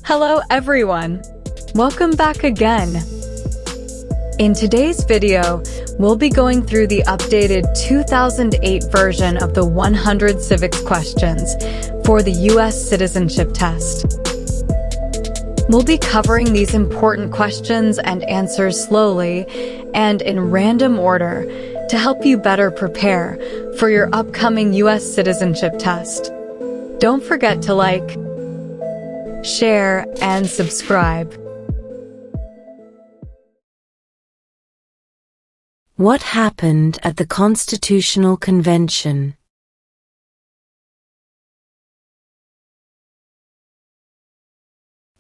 Hello everyone! Welcome back again! In today's video, we'll be going through the updated 2008 version of the 100 civics questions for the U.S. Citizenship Test. We'll be covering these important questions and answers slowly and in random order to help you better prepare for your upcoming U.S. Citizenship Test. Don't forget to like, share, and subscribe. What happened at the Constitutional Convention?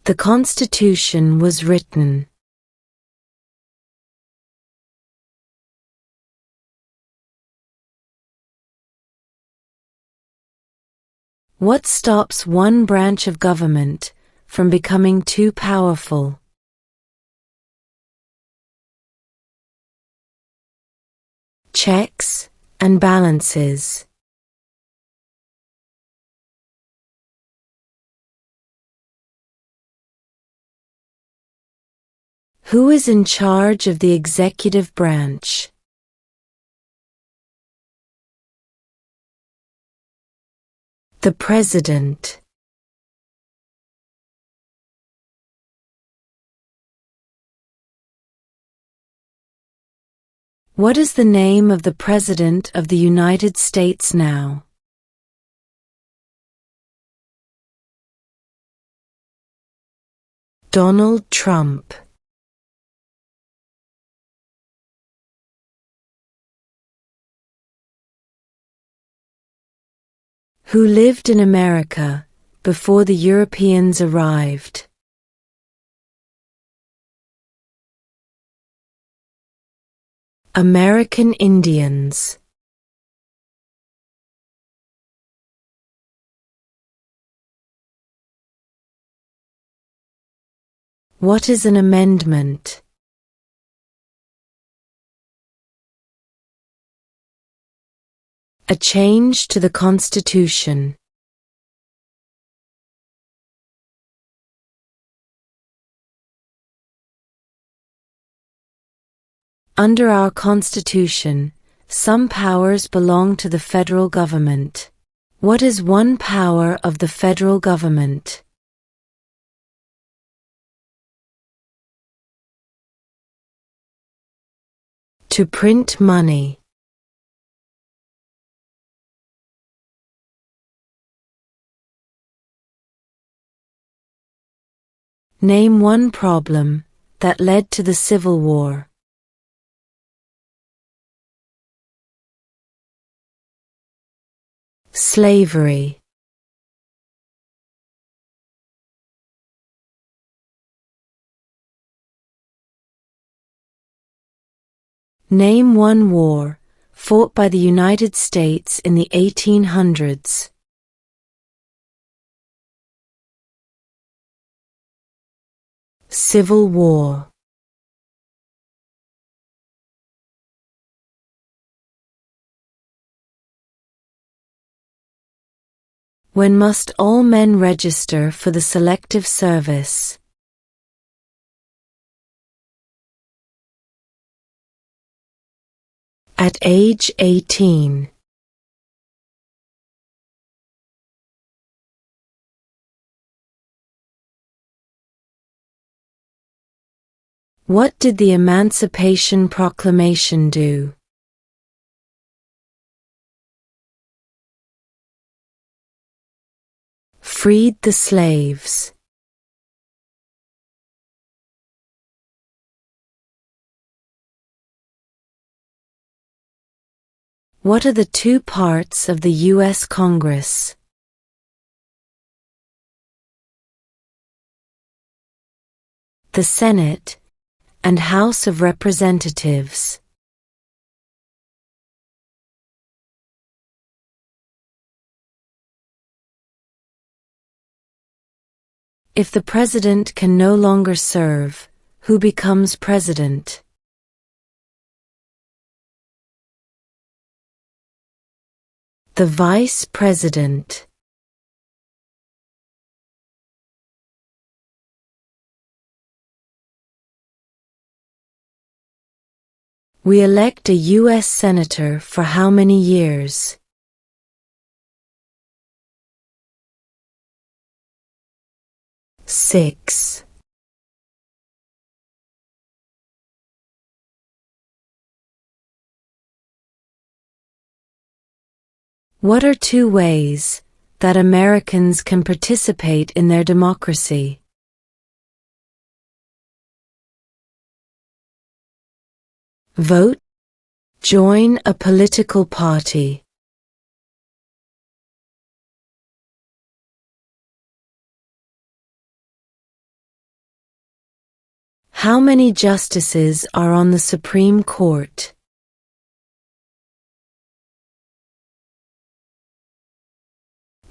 The Constitution was written. What stops one branch of government from becoming too powerful? Checks and balances. Who is in charge of the executive branch? The President. What is the name of the President of the United States now? Donald Trump. Who lived in America before the Europeans arrived? American Indians. What is an amendment? A change to the Constitution. Under our Constitution, some powers belong to the federal government. What is one power of the federal government? To print money. Name one problem that led to the Civil War. Slavery. Name one war fought by the United States in the 1800s. Civil War. When must all men register for the Selective Service? At age 18. What did the Emancipation Proclamation do? Freed the slaves. What are the two parts of the U.S. Congress? The Senate and House of Representatives. If the president can no longer serve, who becomes president? The vice president. We elect a U.S. Senator for how many years? Six. What are two ways that Americans can participate in their democracy? Vote. Join a political party. How many justices are on the Supreme Court?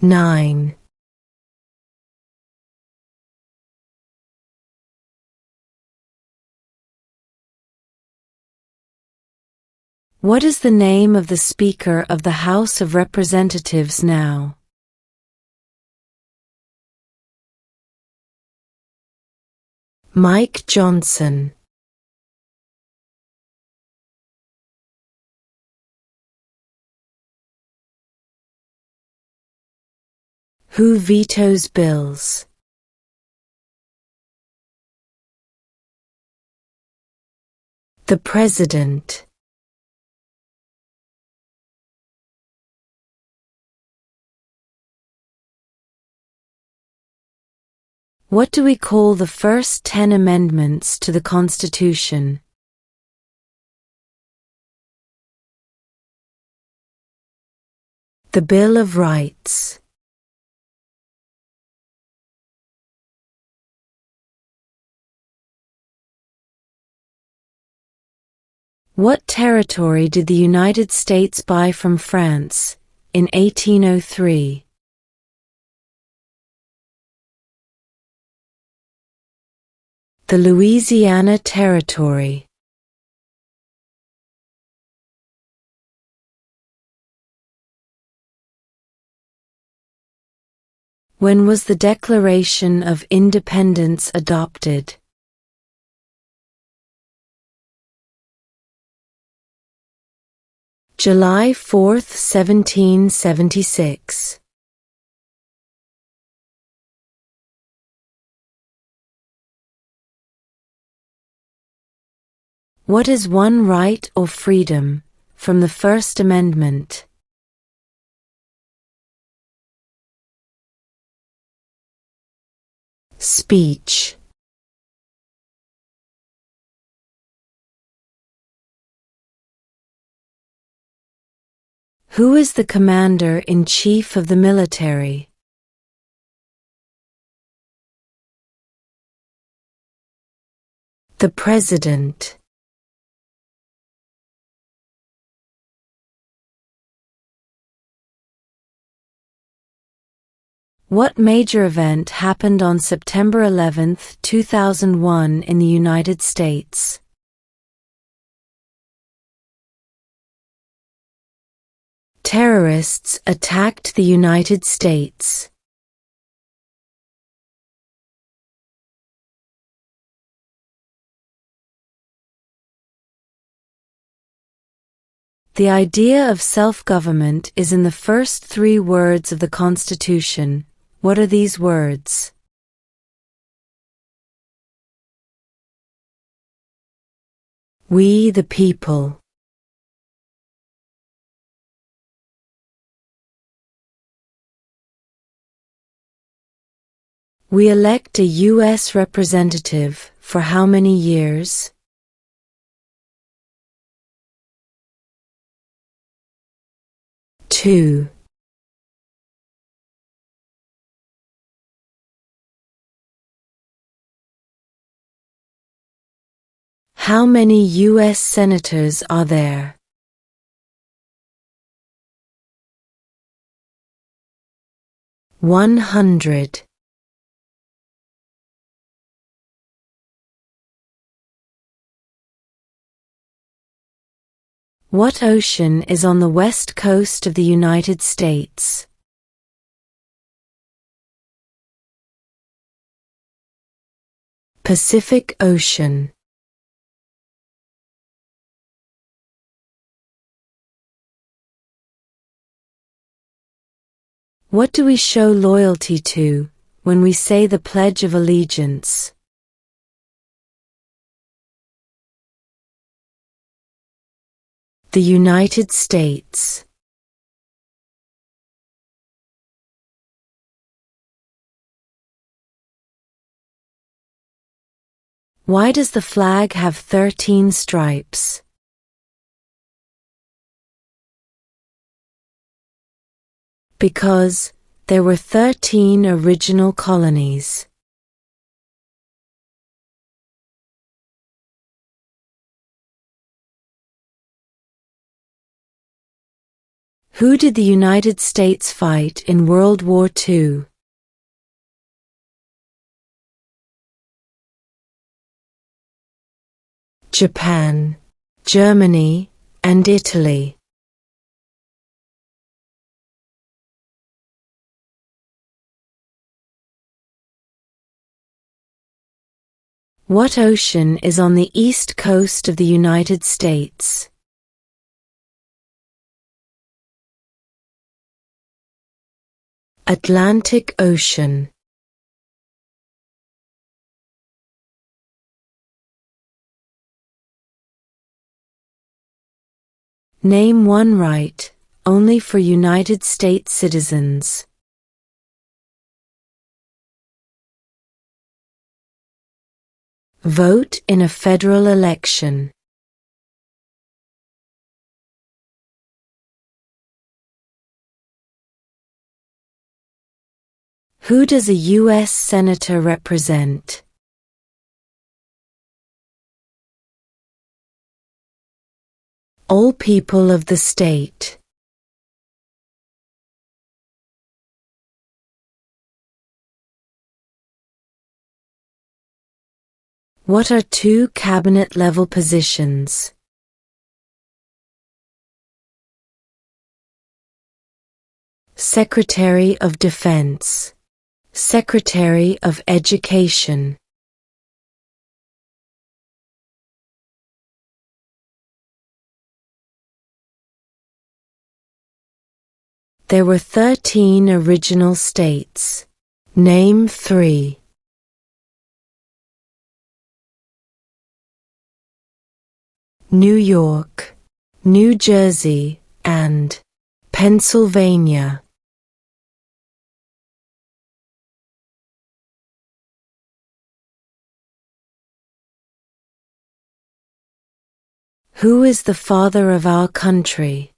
9. What is the name of the Speaker of the House of Representatives now? Mike Johnson. Who vetoes bills? The President. What do we call the first 10 amendments to the Constitution? The Bill of Rights. What territory did the United States buy from France in 1803? The Louisiana Territory. When was the Declaration of Independence adopted? July 4, 1776. What is one right or freedom from the First Amendment? Speech. Who is the Commander-in-Chief of the military? The President. What major event happened on September 11, 2001 in the United States? Terrorists attacked the United States. The idea of self-government is in the first 3 words of the Constitution. What are these words? We the people. We elect a U.S. representative for how many years? 2. How many U.S. senators are there? 100. What ocean is on the west coast of the United States? Pacific Ocean. What do we show loyalty to when we say the Pledge of Allegiance? The United States. Why does the flag have 13 stripes? Because there were 13 original colonies. Who did the United States fight in World War II? Japan, Germany, and Italy. What ocean is on the east coast of the United States? Atlantic Ocean. Name one right, only for United States citizens. Vote in a federal election. Who does a U.S. Senator represent? All people of the state. What are two cabinet-level positions? Secretary of Defense. Secretary of Education. There were 13 original states. Name 3. New York, New Jersey, and Pennsylvania. Who is the father of our country?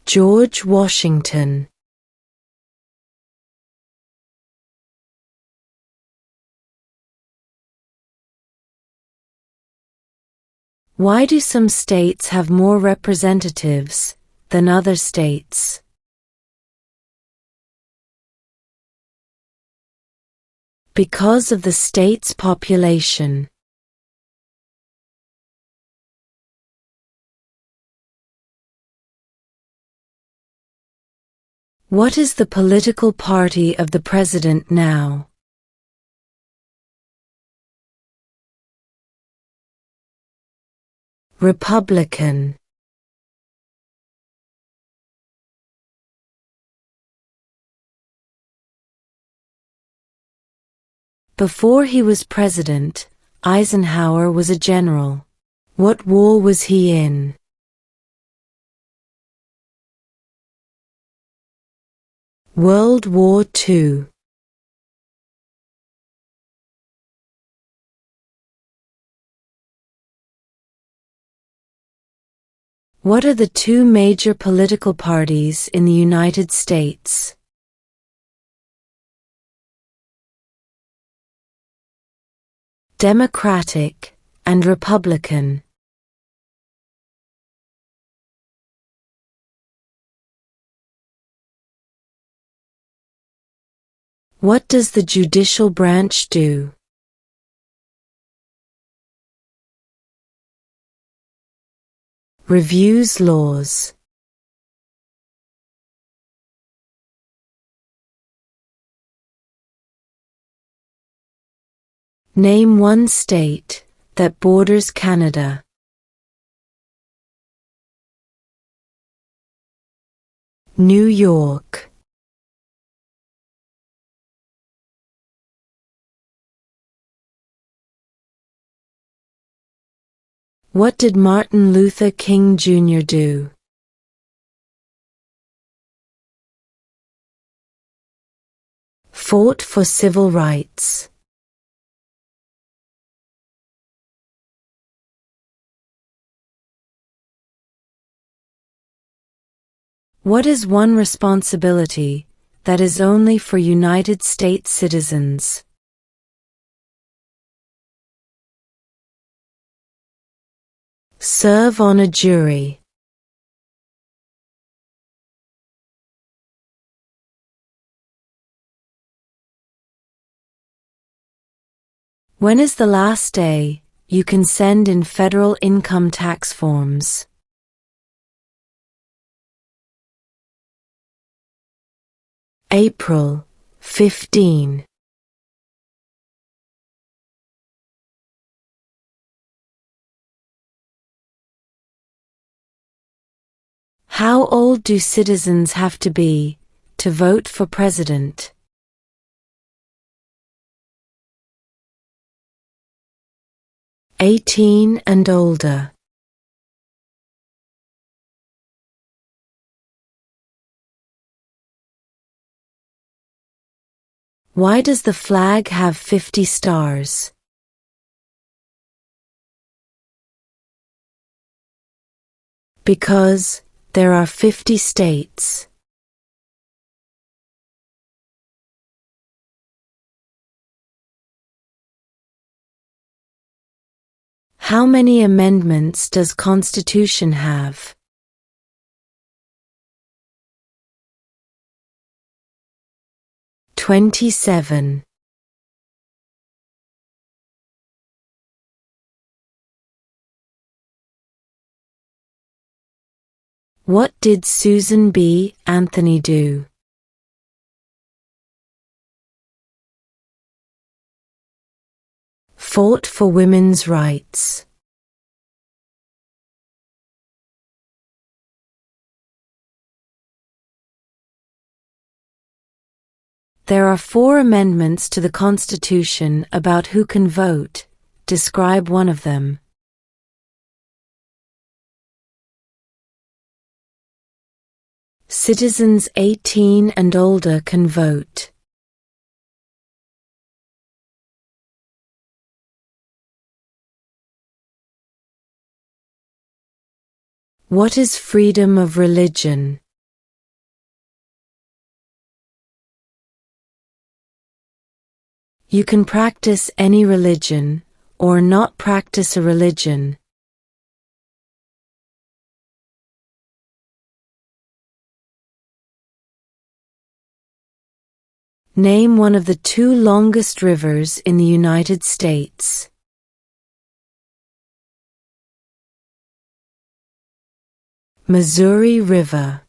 George Washington. Why do some states have more representatives than other states? Because of the state's population. What is the political party of the president now? Republican. Before he was president, Eisenhower was a general. What war was he in? World War II. What are the two major political parties in the United States? Democratic and Republican. What does the judicial branch do? Reviews laws. Name one state that borders Canada. New York. What did Martin Luther King Jr. do? Fought for civil rights. What is one responsibility that is only for United States citizens? Serve on a jury. When is the last day you can send in federal income tax forms? April 15. How old do citizens have to be to vote for president? 18 and older. Why does the flag have 50 stars? Because there are 50 states. How many amendments does Constitution have? 27. What did Susan B. Anthony do? Fought for women's rights. There are 4 amendments to the Constitution about who can vote. Describe one of them. Citizens 18 and older can vote. What is freedom of religion? You can practice any religion, or not practice a religion. Name one of the 2 longest rivers in the United States. Missouri River.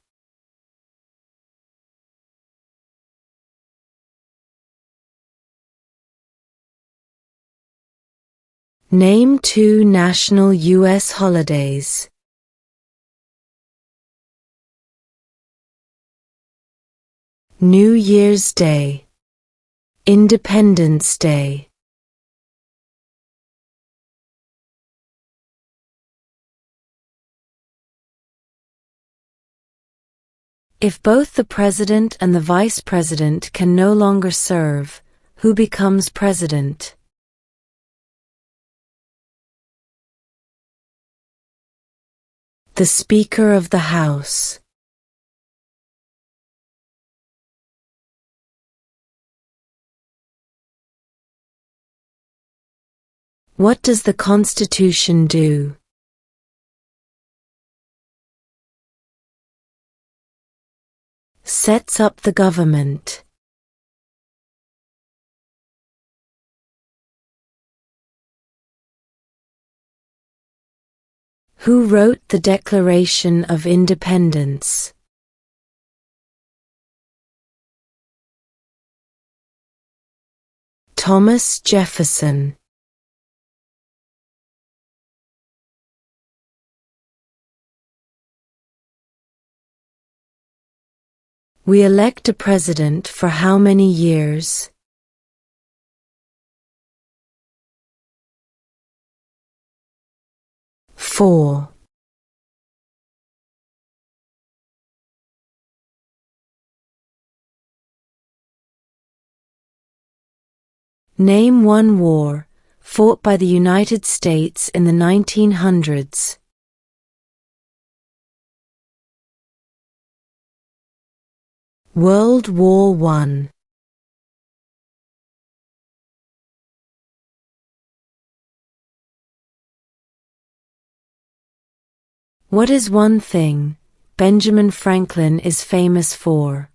Name 2 national U.S. holidays. New Year's Day. Independence Day. If both the president and the vice president can no longer serve, who becomes president? The Speaker of the House. What does the Constitution do? Sets up the government. Who wrote the Declaration of Independence? Thomas Jefferson. We elect a president for how many years? Four. Name one war fought by the United States in the 1900s. World War I. What is one thing Benjamin Franklin is famous for?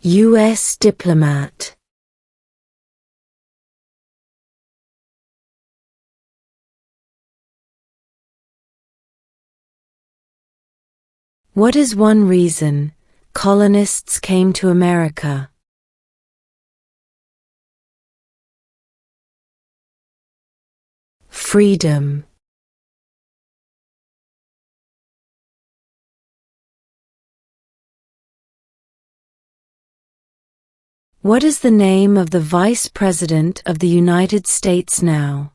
U.S. diplomat. What is one reason colonists came to America? Freedom. What is the name of the Vice President of the United States now?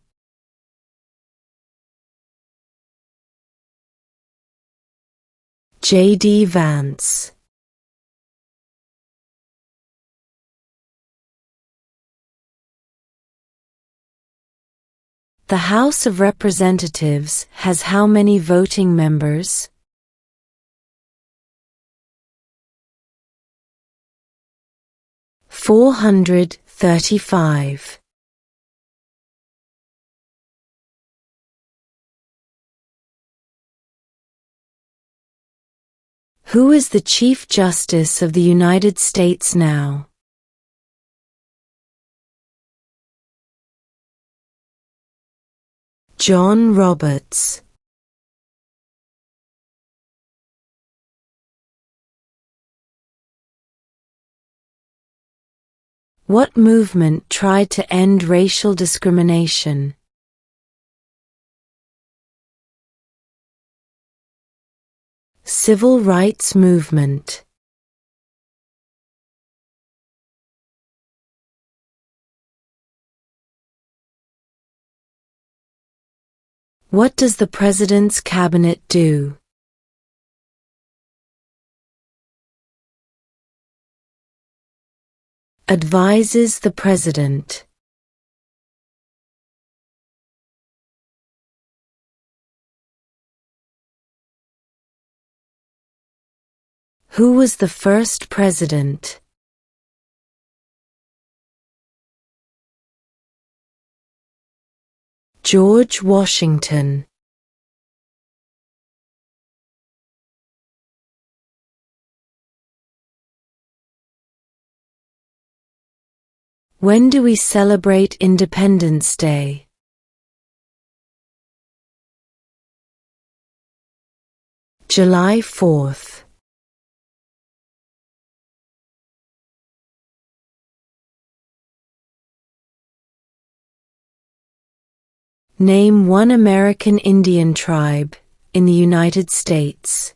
J.D. Vance. The House of Representatives has how many voting members? 435. Who is the Chief Justice of the United States now? John Roberts. What movement tried to end racial discrimination? Civil rights movement. What does the President's Cabinet do? Advises the President. Who was the first president? George Washington. When do we celebrate Independence Day? July 4th. Name one American Indian tribe in the United States.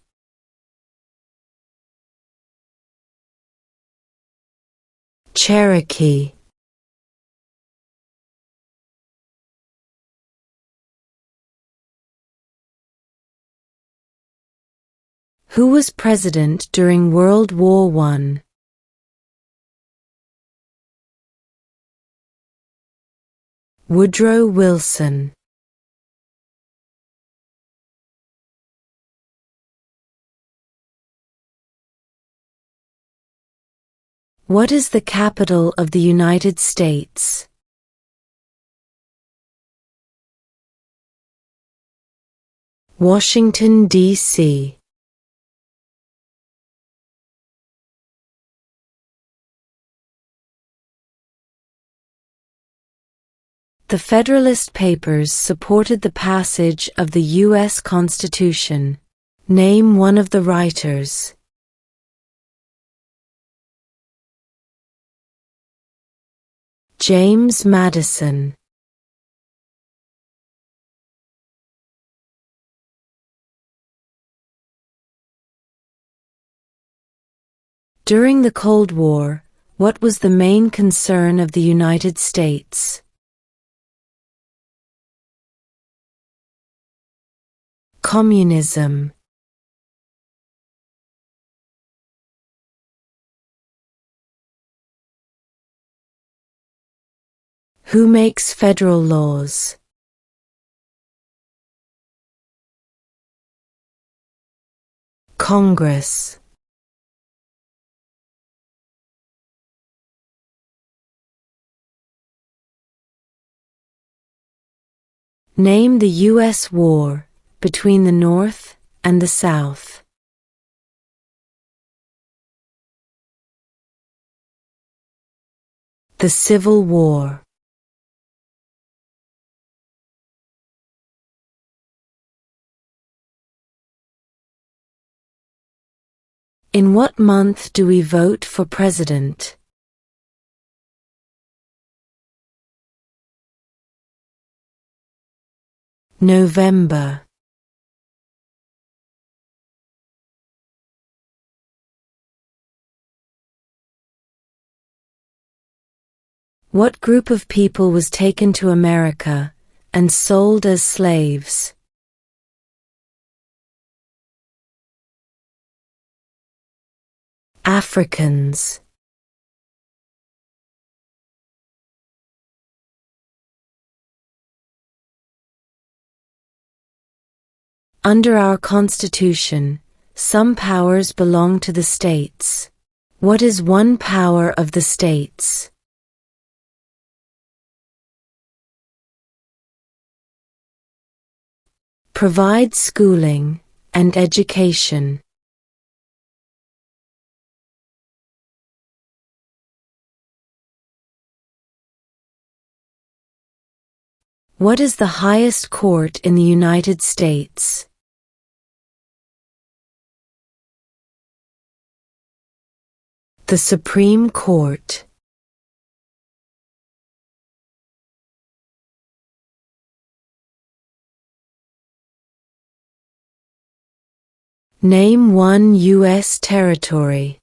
Cherokee. Who was president during World War I? Woodrow Wilson. What is the capital of the United States? Washington, D.C. The Federalist Papers supported the passage of the U.S. Constitution. Name one of the writers. James Madison. During the Cold War, what was the main concern of the United States? Communism. Who makes federal laws? Congress. Name the U.S. war between the North and the South. The Civil War. In what month do we vote for president? November. What group of people was taken to America and sold as slaves? Africans. Under our Constitution, some powers belong to the states. What is one power of the states? Provide schooling and education. What is the highest court in the United States? The Supreme Court. Name one U.S. territory.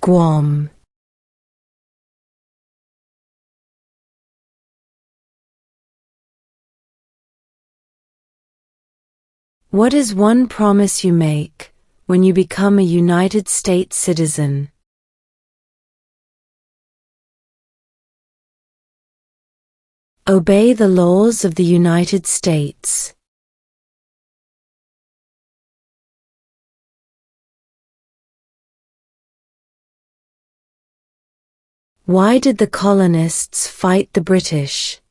Guam. What is one promise you make when you become a United States citizen? Obey the laws of the United States. Why did the colonists fight the British?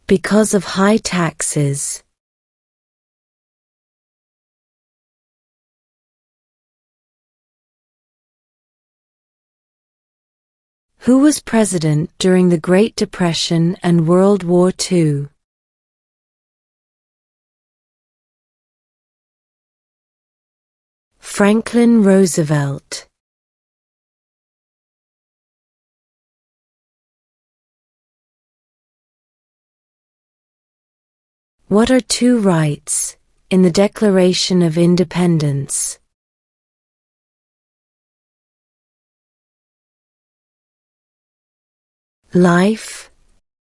Because of high taxes. Who was president during the Great Depression and World War II? Franklin Roosevelt. What are two rights in the Declaration of Independence? Life,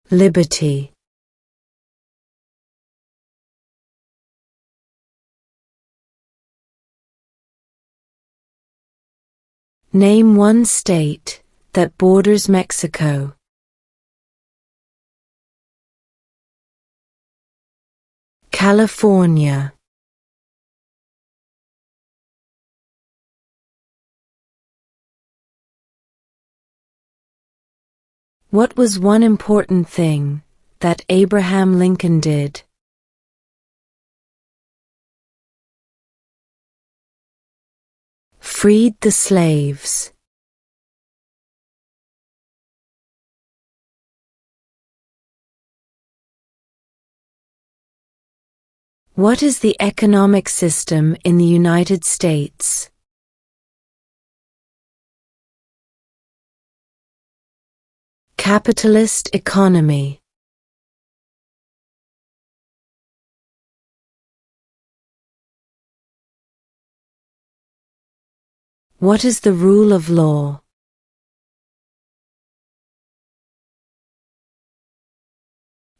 liberty. Name one state that borders Mexico. California. What was one important thing that Abraham Lincoln did? Freed the slaves. What is the economic system in the United States? Capitalist economy. What is the rule of law?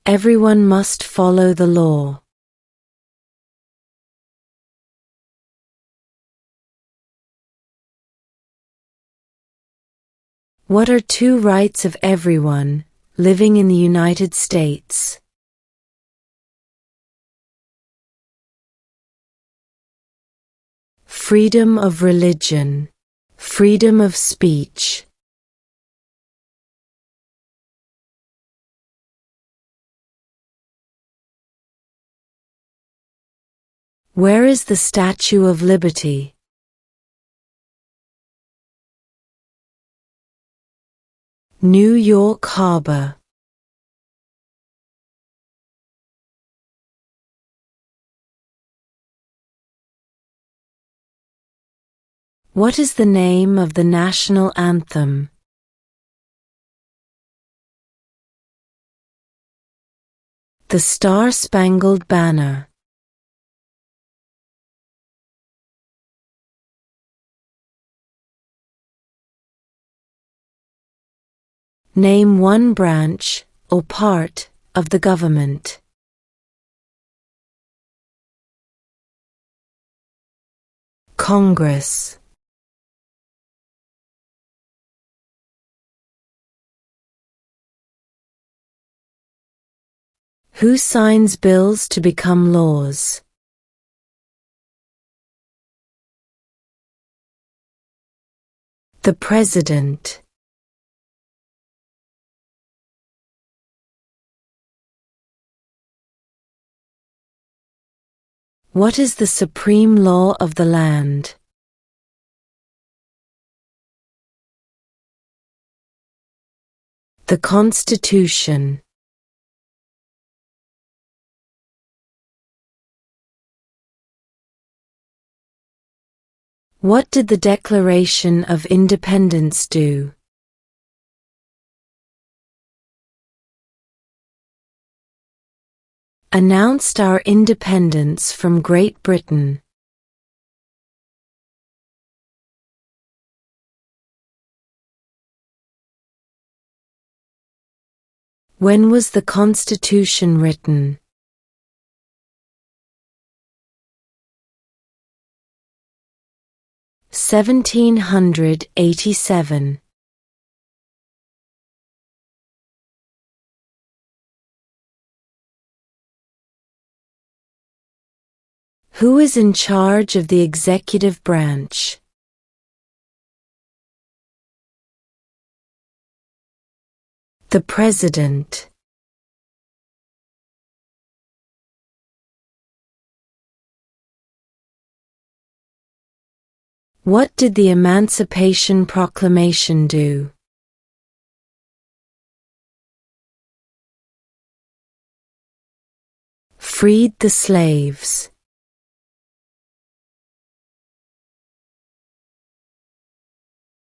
Everyone must follow the law. What are two rights of everyone living in the United States? Freedom of religion, freedom of speech. Where is the Statue of Liberty? New York Harbor. What is the name of the national anthem? The Star-Spangled Banner. Name one branch or part of the government. Congress. Who signs bills to become laws? The President. What is the supreme law of the land? The Constitution. What did the Declaration of Independence do? Announced our independence from Great Britain. When was the Constitution written? 1787. Who is in charge of the executive branch? The President. What did the Emancipation Proclamation do? Freed the slaves.